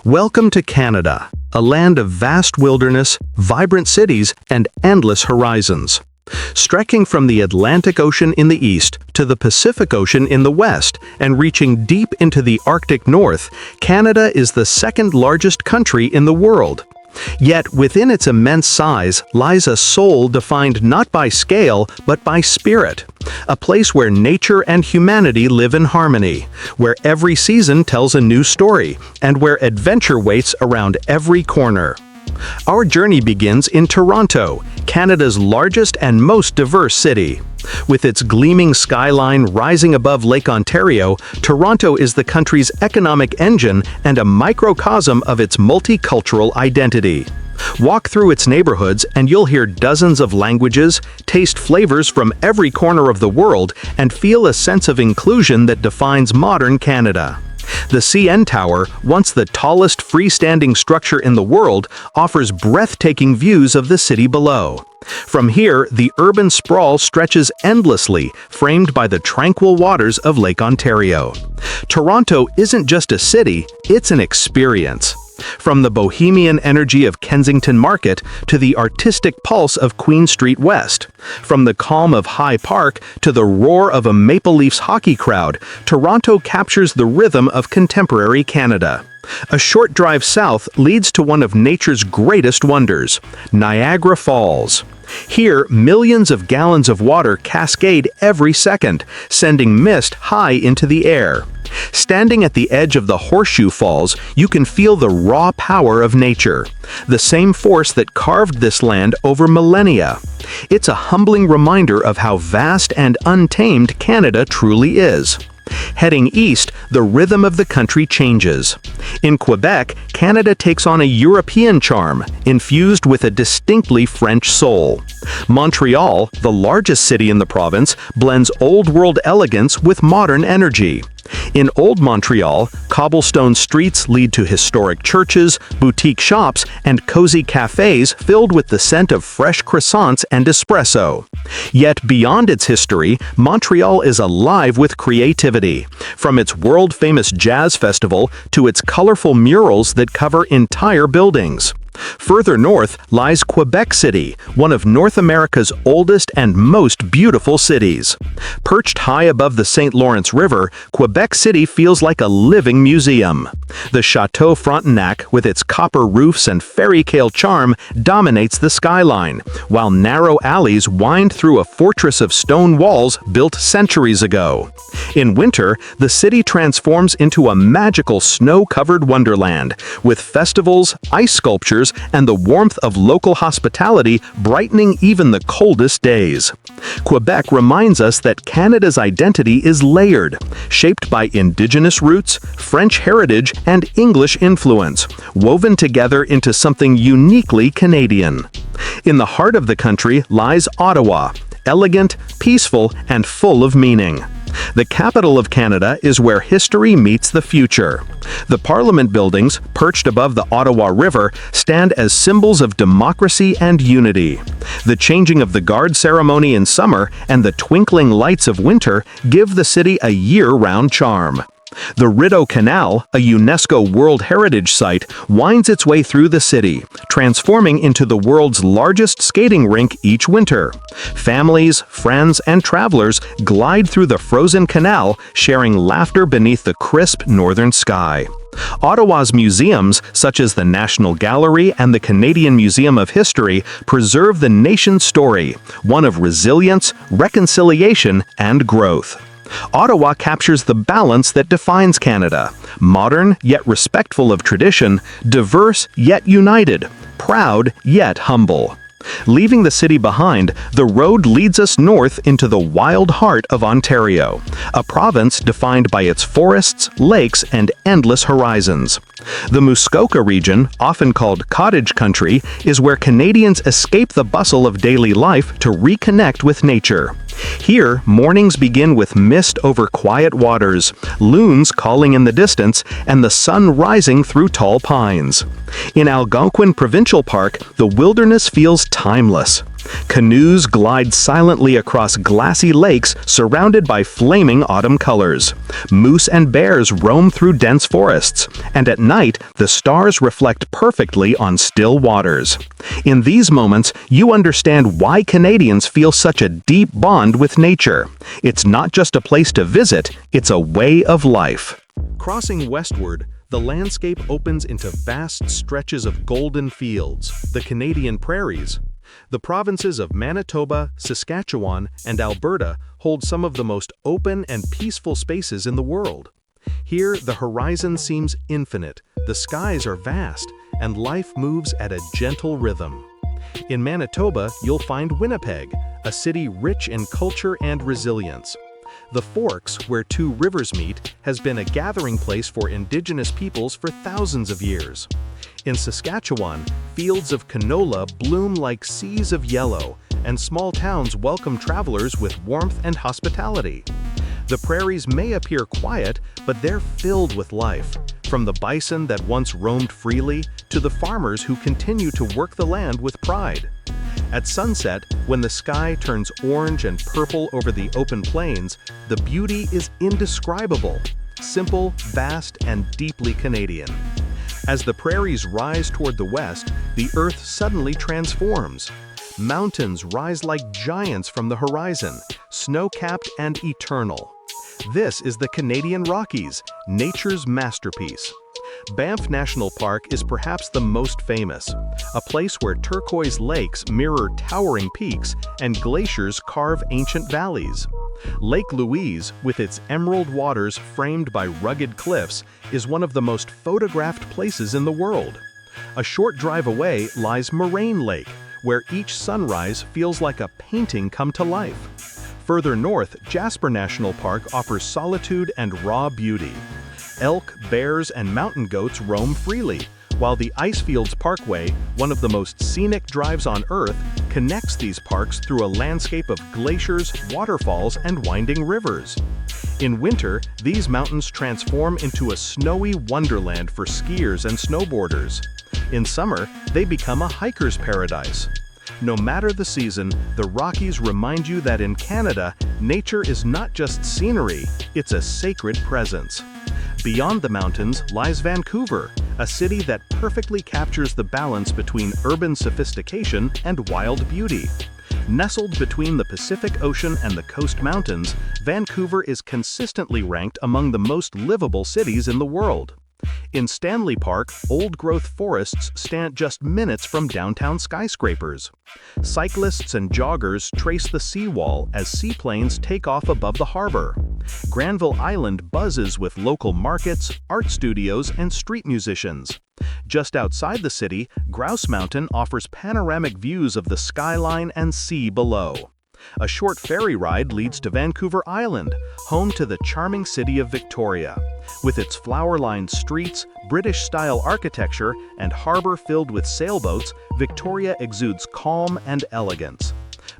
Welcome to Canada, a land of vast wilderness, vibrant cities, and endless horizons. Stretching from the Atlantic Ocean in the east to the Pacific Ocean in the west and reaching deep into the Arctic North, Canada is the second largest country in the world. Yet within its immense size lies a soul defined not by scale but by spirit, a place where nature and humanity live in harmony, where every season tells a new story, and where adventure waits around every corner. Our journey begins in Toronto, Canada's largest and most diverse city. With its gleaming skyline rising above Lake Ontario, Toronto is the country's economic engine and a microcosm of its multicultural identity. Walk through its neighborhoods and you'll hear dozens of languages, taste flavors from every corner of the world, and feel a sense of inclusion that defines modern Canada. The CN Tower, once the tallest freestanding structure in the world, offers breathtaking views of the city below. From here, the urban sprawl stretches endlessly, framed by the tranquil waters of Lake Ontario. Toronto isn't just a city, it's an experience. From the bohemian energy of Kensington Market to the artistic pulse of Queen Street West, from the calm of High Park to the roar of a Maple Leafs hockey crowd, Toronto captures the rhythm of contemporary Canada. A short drive south leads to one of nature's greatest wonders, Niagara Falls. Here, millions of gallons of water cascade every second, sending mist high into the air. Standing at the edge of the Horseshoe Falls, you can feel the raw power of nature, the same force that carved this land over millennia. It's a humbling reminder of how vast and untamed Canada truly is. Heading east, the rhythm of the country changes. In Quebec, Canada takes on a European charm, infused with a distinctly French soul. Montreal, the largest city in the province, blends old-world elegance with modern energy. In Old Montreal, cobblestone streets lead to historic churches, boutique shops, and cozy cafes filled with the scent of fresh croissants and espresso. Yet beyond its history, Montreal is alive with creativity, from its world-famous jazz festival to its colorful murals that cover entire buildings. Further north lies Quebec City, one of North America's oldest and most beautiful cities. Perched high above the St. Lawrence River, Quebec City feels like a living museum. The Chateau Frontenac, with its copper roofs and fairy-tale charm, dominates the skyline, while narrow alleys wind through a fortress of stone walls built centuries ago. In winter, the city transforms into a magical snow-covered wonderland, with festivals, ice sculptures, and the warmth of local hospitality brightening even the coldest days. Quebec reminds us that Canada's identity is layered, shaped by Indigenous roots, French heritage, and English influence, woven together into something uniquely Canadian. In the heart of the country lies Ottawa, elegant, peaceful, and full of meaning. The capital of Canada is where history meets the future. The Parliament buildings, perched above the Ottawa River, stand as symbols of democracy and unity. The changing of the guard ceremony in summer and the twinkling lights of winter give the city a year-round charm. The Rideau Canal, a UNESCO World Heritage Site, winds its way through the city, transforming into the world's largest skating rink each winter. Families, friends, and travelers glide through the frozen canal, sharing laughter beneath the crisp northern sky. Ottawa's museums, such as the National Gallery and the Canadian Museum of History, preserve the nation's story, one of resilience, reconciliation, and growth. Ottawa captures the balance that defines Canada: modern yet respectful of tradition, diverse yet united, proud yet humble. Leaving the city behind, the road leads us north into the wild heart of Ontario, a province defined by its forests, lakes, and endless horizons. The Muskoka region, often called cottage country, is where Canadians escape the bustle of daily life to reconnect with nature. Here, mornings begin with mist over quiet waters, loons calling in the distance, and the sun rising through tall pines. In Algonquin Provincial Park, the wilderness feels timeless. Canoes glide silently across glassy lakes surrounded by flaming autumn colors. Moose and bears roam through dense forests, and at night, the stars reflect perfectly on still waters. In these moments, you understand why Canadians feel such a deep bond with nature. It's not just a place to visit, it's a way of life. Crossing westward, the landscape opens into vast stretches of golden fields, the Canadian prairies. The provinces of Manitoba, Saskatchewan, and Alberta hold some of the most open and peaceful spaces in the world. Here, the horizon seems infinite, the skies are vast, and life moves at a gentle rhythm. In Manitoba, you'll find Winnipeg, a city rich in culture and resilience. The Forks, where two rivers meet, has been a gathering place for Indigenous peoples for thousands of years. In Saskatchewan, fields of canola bloom like seas of yellow, and small towns welcome travelers with warmth and hospitality. The prairies may appear quiet, but they're filled with life, from the bison that once roamed freely to the farmers who continue to work the land with pride. At sunset, when the sky turns orange and purple over the open plains, the beauty is indescribable, simple, vast, and deeply Canadian. As the prairies rise toward the west, the earth suddenly transforms. Mountains rise like giants from the horizon, snow-capped and eternal. This is the Canadian Rockies, nature's masterpiece. Banff National Park is perhaps the most famous, a place where turquoise lakes mirror towering peaks and glaciers carve ancient valleys. Lake Louise, with its emerald waters framed by rugged cliffs, is one of the most photographed places in the world. A short drive away lies Moraine Lake, where each sunrise feels like a painting come to life. Further north, Jasper National Park offers solitude and raw beauty. Elk, bears, and mountain goats roam freely, while the Icefields Parkway, one of the most scenic drives on Earth, connects these parks through a landscape of glaciers, waterfalls, and winding rivers. In winter, these mountains transform into a snowy wonderland for skiers and snowboarders. In summer, they become a hiker's paradise. No matter the season, the Rockies remind you that in Canada, nature is not just scenery, it's a sacred presence. Beyond the mountains lies Vancouver, a city that perfectly captures the balance between urban sophistication and wild beauty. Nestled between the Pacific Ocean and the Coast Mountains, Vancouver is consistently ranked among the most livable cities in the world. In Stanley Park, old-growth forests stand just minutes from downtown skyscrapers. Cyclists and joggers trace the seawall as seaplanes take off above the harbor. Granville Island buzzes with local markets, art studios, and street musicians. Just outside the city, Grouse Mountain offers panoramic views of the skyline and sea below. A short ferry ride leads to Vancouver Island, home to the charming city of Victoria. With its flower-lined streets, British-style architecture, and harbor filled with sailboats, Victoria exudes calm and elegance.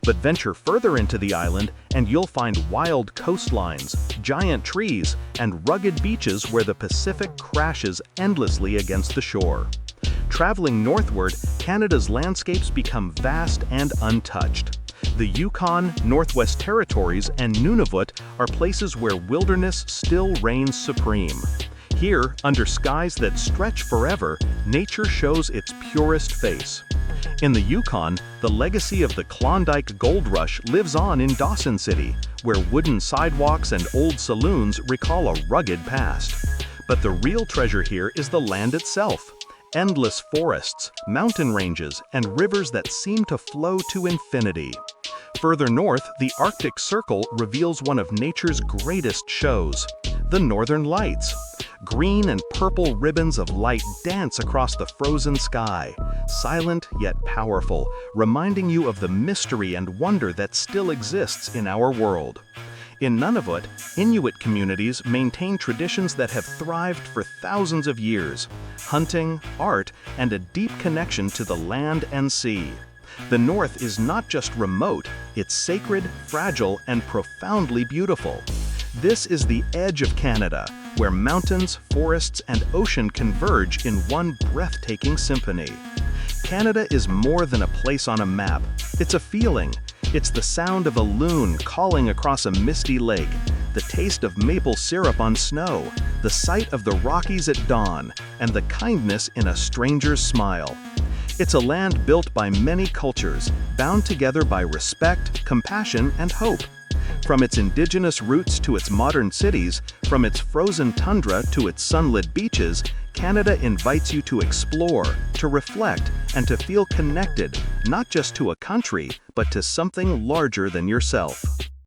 But venture further into the island, and you'll find wild coastlines, giant trees, and rugged beaches where the Pacific crashes endlessly against the shore. Traveling northward, Canada's landscapes become vast and untouched. The Yukon, Northwest Territories, and Nunavut are places where wilderness still reigns supreme. Here, under skies that stretch forever, nature shows its purest face. In the Yukon, the legacy of the Klondike Gold Rush lives on in Dawson City, where wooden sidewalks and old saloons recall a rugged past. But the real treasure here is the land itself. Endless forests, mountain ranges, and rivers that seem to flow to infinity. Further north, the Arctic Circle reveals one of nature's greatest shows, the Northern Lights. Green and purple ribbons of light dance across the frozen sky, silent yet powerful, reminding you of the mystery and wonder that still exists in our world. In Nunavut, Inuit communities maintain traditions that have thrived for thousands of years: hunting, art, and a deep connection to the land and sea. The North is not just remote, it's sacred, fragile, and profoundly beautiful. This is the edge of Canada, where mountains, forests, and ocean converge in one breathtaking symphony. Canada is more than a place on a map. It's a feeling. It's the sound of a loon calling across a misty lake, the taste of maple syrup on snow, the sight of the Rockies at dawn, and the kindness in a stranger's smile. It's a land built by many cultures, bound together by respect, compassion, and hope. From its indigenous roots to its modern cities, from its frozen tundra to its sunlit beaches, Canada invites you to explore, to reflect, and to feel connected, not just to a country, but to something larger than yourself.